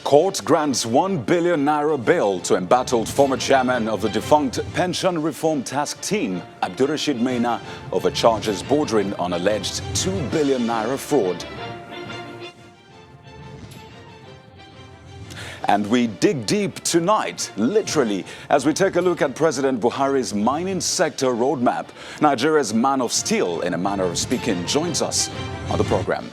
Court grants 1 billion naira bail to embattled former chairman of the defunct Pension Reform Task Team, Abdurrashid Mena, over charges bordering on alleged 2 billion naira fraud. And we dig deep tonight, literally, as we take a look at President Buhari's mining sector roadmap. Nigeria's man of steel, in a manner of speaking, joins us on the program.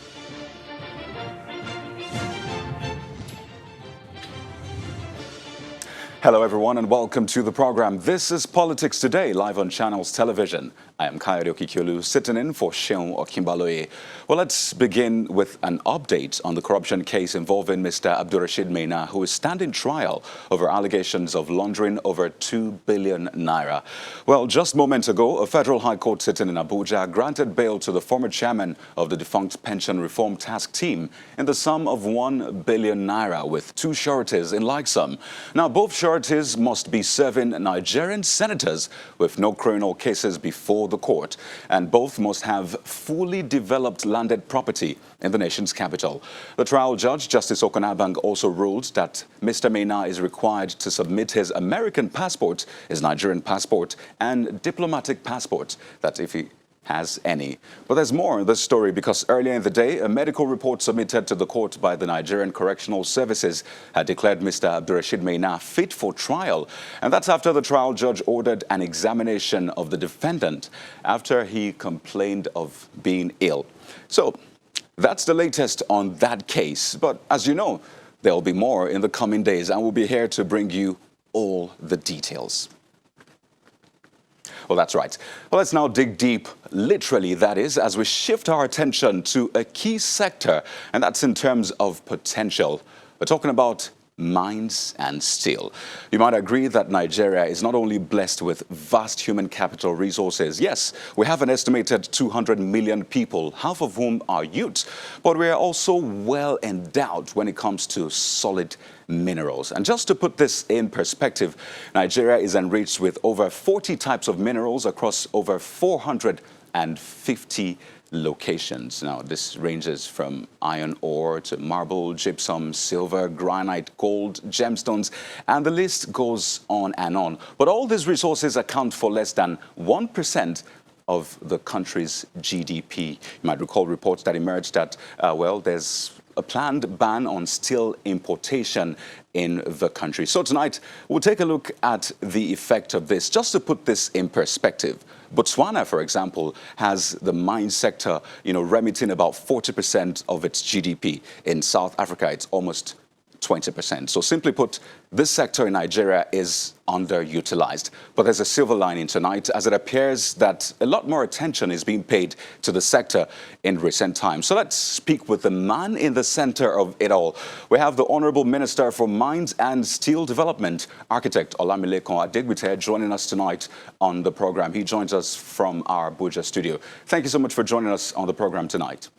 Hello everyone and welcome to the program. This is Politics Today, live on Channels Television. I am Ajaokuta, sitting in for Seun Okinbaloye. Well, let's begin with an update on the corruption case involving Mr. Abdurrashid Mena, who is standing trial over allegations of laundering over 2 billion naira. Well, just moments ago, a federal high court sitting in Abuja granted bail to the former chairman of the defunct Pension Reform Task Team in the sum of 1 billion naira with two sureties in like sum. Now, both sureties must be serving Nigerian senators with no criminal cases before the court, and both must have fully developed landed property in the nation's capital. The trial judge, Justice Okonabang, also ruled that Mr. Mena is required to submit his American passport, his Nigerian passport, and diplomatic passport, that if he has any. But there's more in this story, because earlier in the day, a medical report submitted to the court by the Nigerian Correctional Services had declared Mr. Abdurrashid Mena fit for trial. And that's after the trial judge ordered an examination of the defendant after he complained of being ill. So that's the latest on that case. But as you know, there'll be more in the coming days, and we'll be here to bring you all the details. Well, that's right. Well, let's now dig deep, literally that is, as we shift our attention to a key sector, and that's in terms of potential. We're talking about mines and steel. You might agree that Nigeria is not only blessed with vast human capital resources. Yes, we have an estimated 200 million people, half of whom are youth, but we are also well endowed when it comes to solid minerals. And just to put this in perspective, Nigeria is enriched with over 40 types of minerals across over 450 locations. Now, this ranges from iron ore to marble, gypsum, silver, granite, gold, gemstones, and the list goes on and on. But all these resources account for less than 1% of the country's GDP. You might recall reports that emerged that, well, there's a planned ban on steel importation in the country. So tonight, we'll take a look at the effect of this, just to put this in perspective. Botswana, for example, has the mine sector, remitting about 40% of its GDP. In South Africa, it's almost 20%. So simply put, this sector in Nigeria is underutilized. But there's a silver lining tonight, as it appears that a lot more attention is being paid to the sector in recent times. So let's speak with the man in the center of it all. We have the Honorable Minister for Mines and Steel Development, Architect Olamilekan Adegbite, joining us tonight on the program. He joins us from our Abuja studio. Thank you so much for joining us on the program tonight.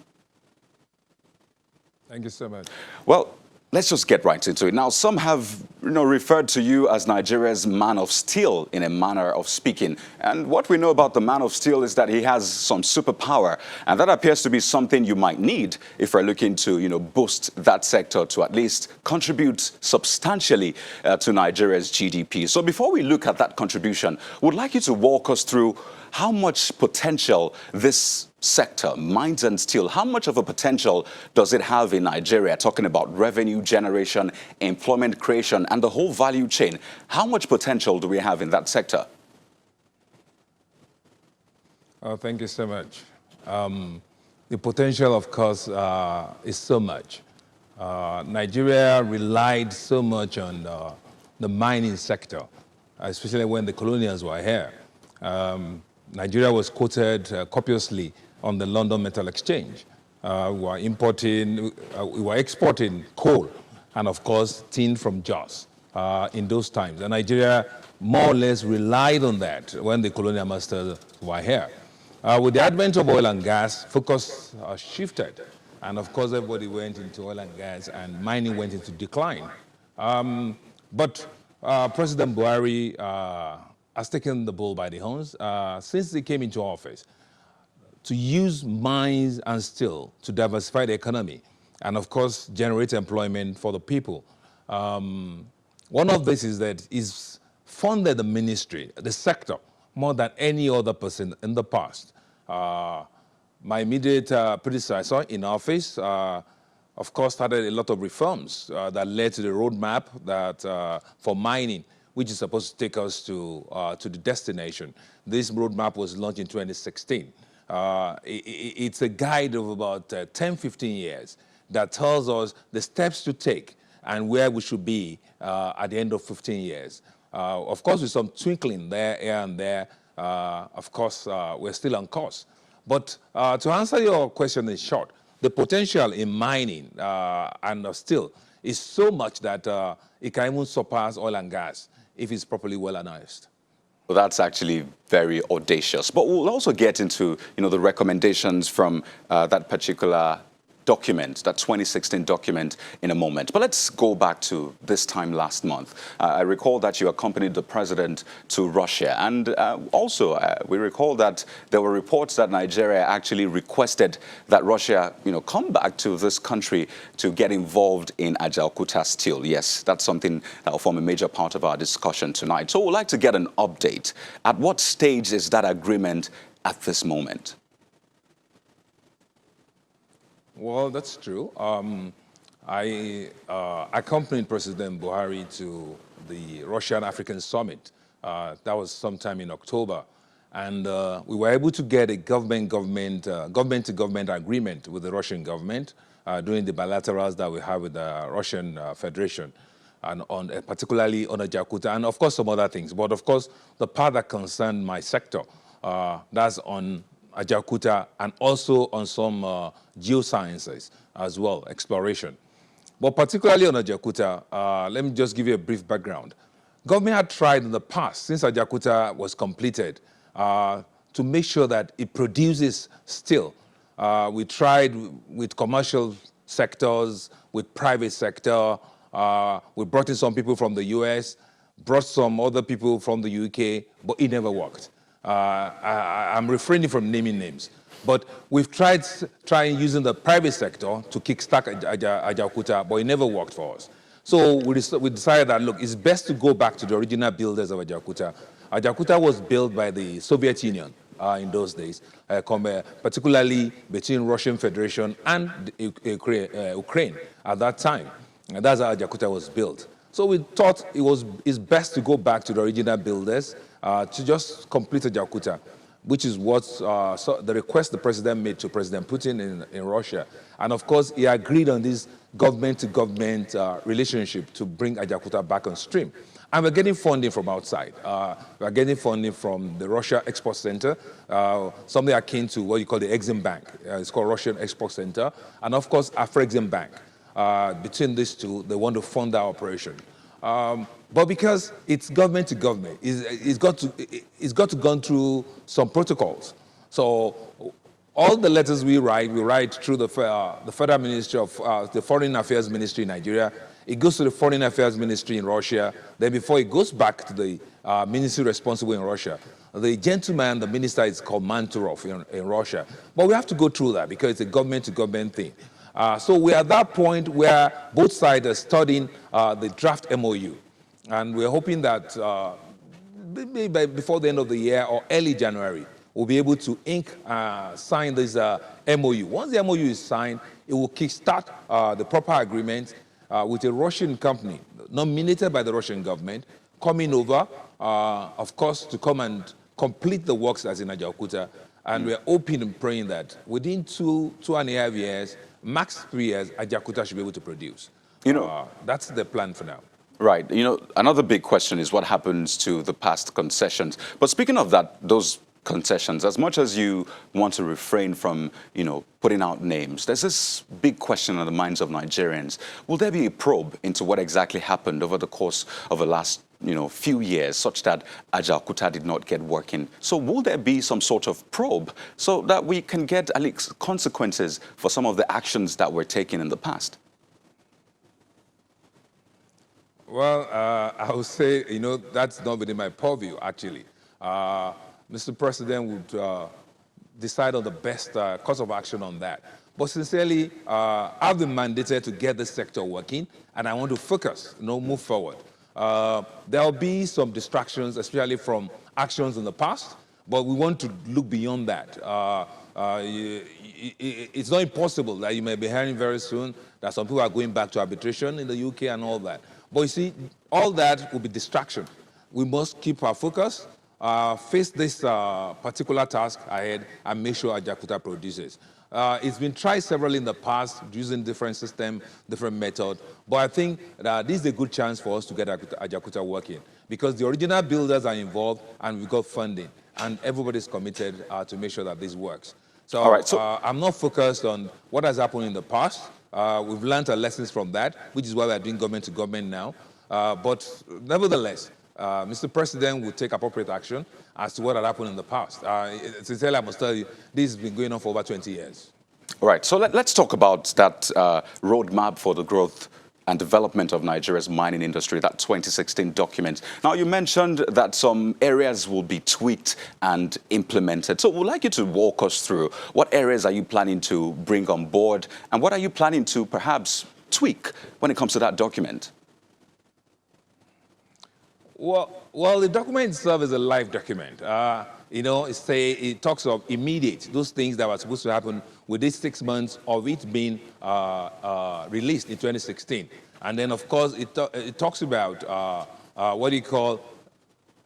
Thank you so much. Well, let's just get right into it. Now, some have, referred to you as Nigeria's man of steel, in a manner of speaking. And what we know about the man of steel is that he has some superpower. And that appears to be something you might need if we're looking to, boost that sector to at least contribute substantially to Nigeria's GDP. So before we look at that contribution, we'd like you to walk us through how much potential this sector, mines and steel, how much of a potential does it have in Nigeria? Talking about revenue generation, employment creation, and the whole value chain. How much potential do we have in that sector? Thank you so much. The potential, of course, is so much. Nigeria relied so much on the mining sector, especially when the colonials were here. Nigeria was quoted copiously on the London Metal Exchange. We were exporting coal and, of course, tin from Jos in those times. And Nigeria more or less relied on that when the colonial masters were here. With the advent of oil and gas, focus shifted. And, of course, everybody went into oil and gas, and mining went into decline. But President Buhari has taken the bull by the horns since he came into office to use mines and steel to diversify the economy and, of course, generate employment for the people. One of this is that he's funded the ministry, the sector, more than any other person in the past. My immediate predecessor in office, of course, started a lot of reforms that led to the roadmap that for mining, which is supposed to take us to the destination. This roadmap was launched in 2016. It's a guide of about 10, 15 years that tells us the steps to take and where we should be at the end of 15 years. Of course, with some twinkling there, here and there, of course, we're still on course. But to answer your question in short, the potential in mining and steel is so much that it can even surpass oil and gas if it's properly well analyzed. Well, that's actually very audacious. But we'll also get into, the recommendations from that particular document, that 2016 document, in a moment. But let's go back to this time last month. I recall that you accompanied the president to Russia. And also, we recall that there were reports that Nigeria actually requested that Russia, come back to this country to get involved in Ajaokuta Steel. Yes, that's something that will form a major part of our discussion tonight. So we'd like to get an update. At what stage is that agreement at this moment? Well, that's true. I accompanied President Buhari to the Russian-African Summit. That was sometime in October. And we were able to get a government-to-government agreement with the Russian government during the bilaterals that we have with the Russian Federation, and particularly on Ajaokuta, and of course some other things. But of course, the part that concerned my sector, that's on Ajaokuta, and also on some geosciences as well, exploration. But particularly on Ajaokuta, let me just give you a brief background. Government had tried in the past, since Ajaokuta was completed, to make sure that it produces steel. We tried with commercial sectors, with private sector. We brought in some people from the US, brought some other people from the UK, but it never worked. I'm refraining from naming names, but we've tried using the private sector to kickstart Ajaokuta, but it never worked for us. So we decided that, look, it's best to go back to the original builders of Ajaokuta. Ajaokuta was built by the Soviet Union in those days, particularly between Russian Federation and Ukraine at that time. And that's how Ajaokuta was built. So we thought it's best to go back to the original builders to just complete Ajaokuta, which is what the request the president made to President Putin in Russia. And of course, he agreed on this government-to-government relationship to bring Ajaokuta back on stream. And we're getting funding from outside. We're getting funding from the Russia Export Center, something akin to what you call the Exim Bank. It's called Russian Export Center. And of course, Afrexim Bank. Between these two, they want to fund our operation. But because it's government to government, it's got to go through some protocols. So all the letters we write through the Federal Ministry of the Foreign Affairs Ministry in Nigeria. It goes to the Foreign Affairs Ministry in Russia. Then before it goes back to the ministry responsible in Russia, the gentleman, the minister, is called Manturov in Russia. But we have to go through that because it's a government-to-government thing. So we're at that point where both sides are studying the draft MoU. And we're hoping that before the end of the year or early January, we'll be able to sign this MoU. Once the MoU is signed, it will kickstart the proper agreement with a Russian company nominated by the Russian government coming over, of course, to come and complete the works as in Ajaokuta. And we're hoping and praying that within 2.5 years, max 3 years, Ajaokuta should be able to produce. That's the plan for now. Right. Another big question is what happens to the past concessions. But speaking of that, those concessions, as much as you want to refrain from, putting out names, there's this big question on the minds of Nigerians. Will there be a probe into what exactly happened over the course of the last, few years, such that Ajaokuta did not get working? So will there be some sort of probe so that we can get at least consequences for some of the actions that were taken in the past? Well, I would say, that's not within my purview, actually. Mr. President would decide on the best course of action on that. But sincerely, I've been mandated to get this sector working, and I want to focus, move forward. There will be some distractions, especially from actions in the past, but we want to look beyond that. It's not impossible that you may be hearing very soon that some people are going back to arbitration in the UK and all that. But you see, all that will be distraction. We must keep our focus, face this particular task ahead, and make sure Ajaokuta produces. It's been tried severally in the past using different systems, different methods, but I think that this is a good chance for us to get Ajaokuta working because the original builders are involved and we've got funding and everybody's committed to make sure that this works. So, all right, I'm not focused on what has happened in the past. We've learned our lessons from that, which is why we're doing government to government now. But nevertheless, Mr. President will take appropriate action as to what had happened in the past. Sincerely, I must tell you, this has been going on for over 20 years. All right, so let's talk about that roadmap for the growth and development of Nigeria's mining industry, that 2016 document. Now, you mentioned that some areas will be tweaked and implemented. So we'd like you to walk us through what areas are you planning to bring on board and what are you planning to perhaps tweak when it comes to that document? Well, the document itself is a live document. It talks of immediate, those things that were supposed to happen within 6 months of it being released in 2016. And then, of course, it talks about what you call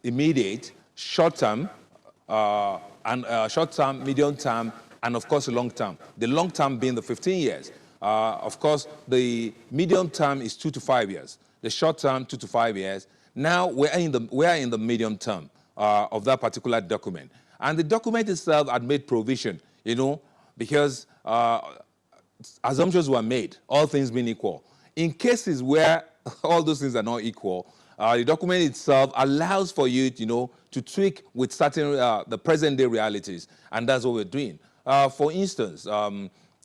immediate, short-term, short-term, medium-term, and, of course, long-term. The long-term being the 15 years. Of course, the medium-term is 2 to 5 years. The short-term, 2 to 5 years. Now we are in the medium term of that particular document. And the document itself had made provision, because assumptions were made, all things being equal. In cases where all those things are not equal, the document itself allows for you, to tweak with certain the present-day realities, and that's what we're doing. For instance,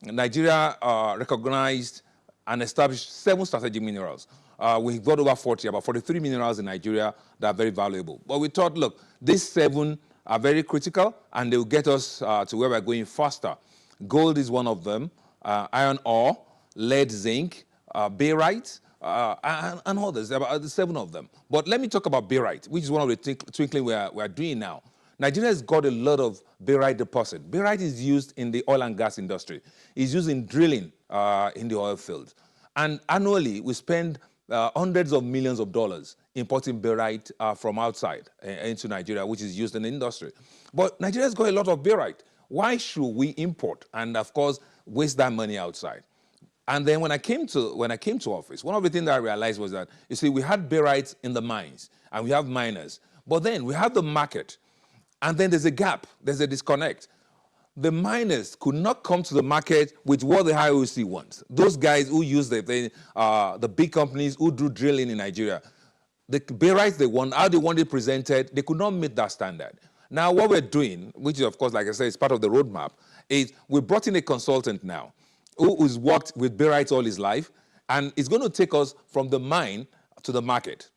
Nigeria recognized and established 7 strategic minerals. We've got over 40, about 43 minerals in Nigeria that are very valuable. But we thought, look, these 7 are very critical, and they will get us to where we're going faster. Gold is one of them, iron ore, lead, zinc, barite, and others, about 7 of them. But let me talk about barite, which is one of the twinkling we're doing now. Nigeria has got a lot of barite deposit. Barite is used in the oil and gas industry. It's used in drilling in the oil fields. And annually, we spend hundreds of millions of dollars importing barite from outside into Nigeria, which is used in the industry. But Nigeria's got a lot of barite. Why should we import and, of course, waste that money outside? And then when I came to office, one of the things that I realized was that, you see, we had barite in the mines, and we have miners. But then we have the market, and then there's a gap, there's a disconnect. The miners could not come to the market with what the IOC wants. Those guys who use the big companies who do drilling in Nigeria, the barite they want, how they want it presented, they could not meet that standard. Now, what we're doing, which is, of course, like I said, is part of the roadmap, is we brought in a consultant now who's worked with barite all his life, and it's going to take us from the mine to the market.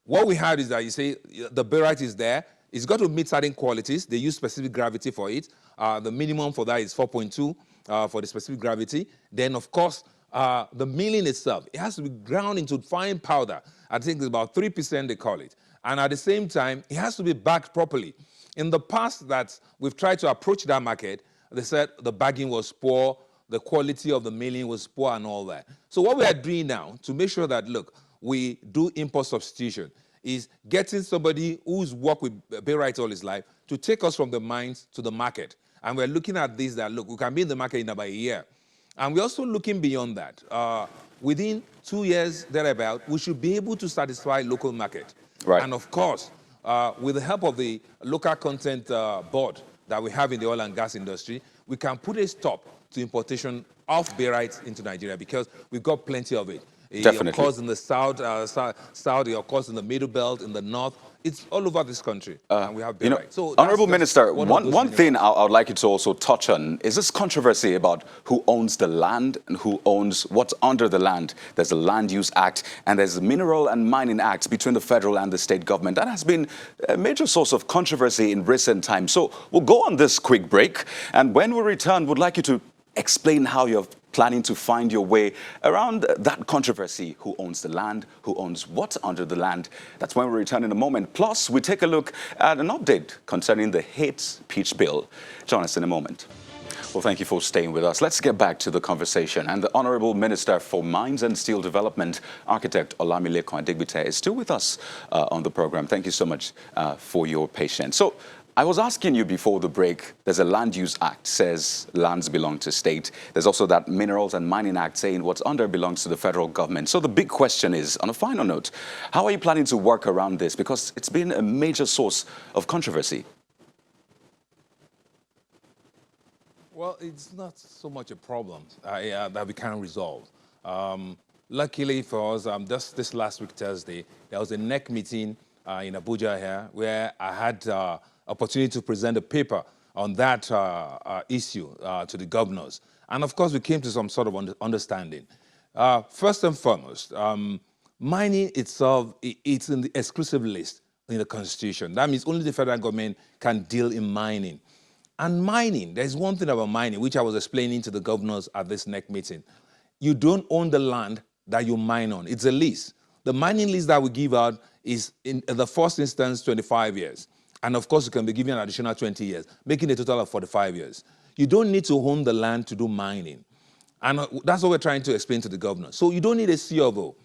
What we have is that, you see, the barite is there. It's got to meet certain qualities. They use specific gravity for it. The minimum for that is 4.2 for the specific gravity. Then, of course, the milling itself, it has to be ground into fine powder. I think it's about 3%, they call it. And at the same time, it has to be bagged properly. In the past that we've tried to approach that market, they said the bagging was poor, the quality of the milling was poor and all that. So what we are doing now to make sure that, look, we do import substitution is getting somebody who's worked with barite all his life to take us from the mines to the market. And we're looking at this that, look, we can be in the market in about a year. And we're also looking beyond that. Within 2 years, thereabout, we should be able to satisfy local market. Right. And of course, with the help of the local content board that we have in the oil and gas industry, we can put a stop to importation of barite into Nigeria because we've got plenty of it. Definitely. Of course, in the south, of course, in the middle belt, in the north, it's all over this country, and we have barite. So Honorable Minister, one thing I would like you to also touch on is this controversy about who owns the land and who owns what's under the land. There's the Land Use Act and there's the Mineral and Mining Act between the federal and the state government. That has been a major source of controversy in recent times. So we'll go on this quick break, and when we return, we'd like you to explain how you're planning to find your way around that controversy. Who owns the land? Who owns what under the land? That's when we return in a moment. Plus, we take a look at an update concerning the hate speech bill. Join us in a moment. Well, thank you for staying with us. Let's get back to the conversation. And the Honorable Minister for Mines and Steel Development, Architect Olamilekan Adegbite, is still with us on the program. Thank you so much for your patience. So, I was asking you before the break, there's a Land Use Act, says lands belong to state. There's also that Minerals and Mining Act saying what's under belongs to the federal government. So the big question is, on a final note, how are you planning to work around this? Because it's been a major source of controversy. Well, it's not so much a problem that we can't resolve. Luckily for us, just this last week, Thursday, there was a NEC meeting in Abuja here where I had opportunity to present a paper on that issue to the governors. And of course, we came to some sort of understanding. First and foremost, mining itself, it's in the exclusive list in the Constitution. That means only the federal government can deal in mining. And mining, there's one thing about mining, which I was explaining to the governors at this NEC meeting. You don't own the land that you mine on. It's a lease. The mining lease that we give out is, in the first instance, 25 years. And of course, you can be given an additional 20 years, making a total of 45 years. You don't need to own the land to do mining. And that's what we're trying to explain to the governor. So you don't need a C of O.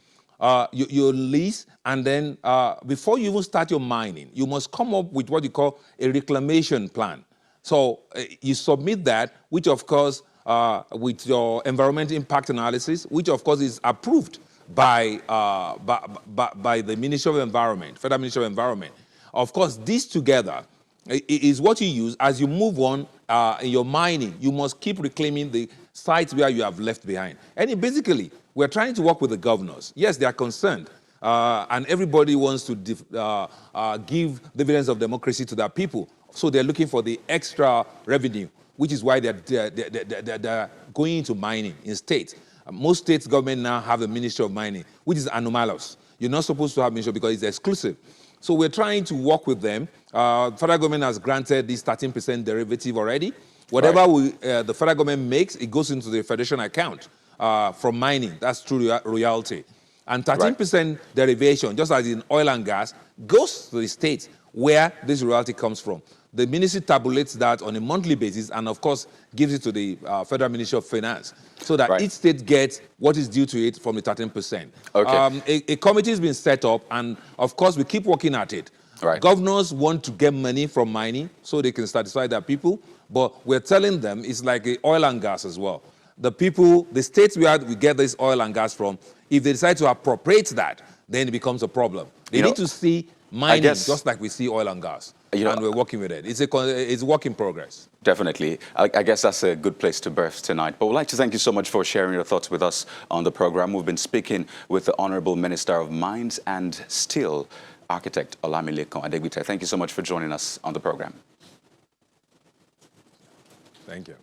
You lease, and then before you even start your mining, you must come up with what you call a reclamation plan. So you submit that, which of course, with your environmental impact analysis, which of course is approved by the Ministry of Environment, Federal Ministry of Environment. Of course, this together is what you use as you move on in your mining. You must keep reclaiming the sites where you have left behind. And basically, we're trying to work with the governors. Yes, they are concerned. And everybody wants to give dividends of democracy to their people. So they're looking for the extra revenue, which is why they're going into mining in states. Most states' government now have a Ministry of Mining, which is anomalous. You're not supposed to have ministry because it's exclusive. So we're trying to work with them. Federal government has granted this 13% derivative already. Whatever the federal government makes, it goes into the federation account from mining. That's true royalty. And 13% derivation, just as in oil and gas, goes to the states where this royalty comes from. The ministry tabulates that on a monthly basis and, of course, gives it to the Federal Ministry of Finance so that each state gets what is due to it from the 13%. Okay. A committee has been set up, and, of course, we keep working at it. Governors want to get money from mining so they can satisfy their people, but we're telling them it's like oil and gas as well. The people, the states where we get this oil and gas from, if they decide to appropriate that, then it becomes a problem. They need to see mining just like we see oil and gas. And we're working with it. It's a work in progress. Definitely. I guess that's a good place to birth tonight. But we'd like to thank you so much for sharing your thoughts with us on the program. We've been speaking with the Honorable Minister of Mines and Steel, Architect Olamilekan Adegbite. Thank you so much for joining us on the program. Thank you.